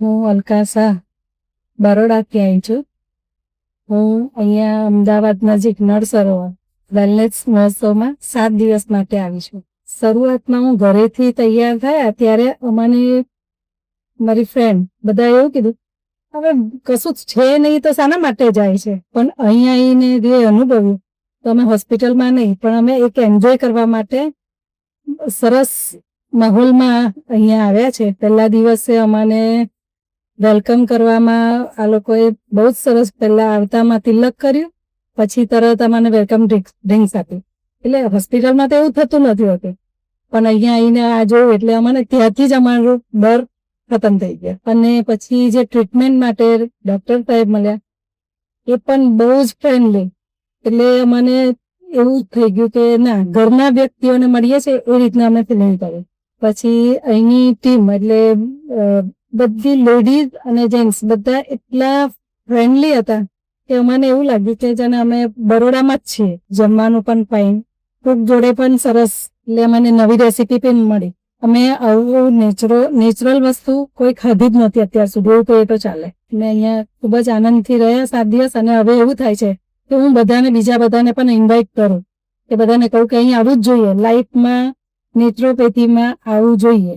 હું અલકા શાહ બરોડાથી આવી છું. હું અહીંયા અમદાવાદ નજીક નળ સરોવર વેલનેસ મહોત્સવમાં 7 દિવસ માટે આવી છું. શરૂઆતમાં હું ઘરેથી તૈયાર થયા ત્યારે અમને મારી ફ્રેન્ડ બધા એવું કીધું, હવે કશું છે નહીં તો શાના માટે જાય છે, પણ અહીંયા આવીને જે અનુભવ્યું તો અમે હોસ્પિટલમાં નહીં પણ અમે એક એન્જોય કરવા માટે સરસ માહોલમાં અહીંયા આવ્યા છે. પહેલા દિવસે અમને વેલકમ કરવામાં આ લોકોએ બહુ જ સરસ, પહેલા આવતામાં તિલક કર્યું, પછી તરત અમને વેલકમ ડ્રિંક્સ આપી. એટલે હોસ્પિટલમાં તો એવું થતું નથી હોતું, પણ અહીંયા આવીને આ જોયું એટલે અમને ત્યાંથી જ અમારો ડર ખતમ થઈ ગયો. અને પછી જે ટ્રીટમેન્ટ માટે ડૉક્ટર સાહેબ મળ્યા એ પણ બહુ જ ફ્રેન્ડલી, એટલે અમને એવું થઈ ગયું કે ના, ઘરના વ્યક્તિઓને મળીએ છીએ એ રીતના અમે ફિલિંગ કરી. પછી અહીંની ટીમ એટલે બધી લેડીઝ અને જેન્ટ્સ બધા એટલા ફ્રેન્ડલી હતા કે અમને એવું લાગ્યું કે જાણે અમે બરોડામાં જ છીએ. જમવાનું પણ ફાઇન, કોક જોડે પણ સરસ, એટલે અમને નવી રેસીપી પણ મળી. અમે આવું નેચરલ વસ્તુ કોઈ ખાધી જ નથી અત્યાર સુધી, એવું કહીએ તો ચાલે. અમે અહીંયા ખૂબ જ આનંદથી રહ્યા 7 દિવસ, અને હવે એવું થાય છે કે હું બીજા બધાને પણ ઇન્વાઇટ કરું, કે બધાને કહું કે અહીં આવવું જ જોઈએ, લાઈફમાં નેચરોપેથીમાં આવવું જોઈએ.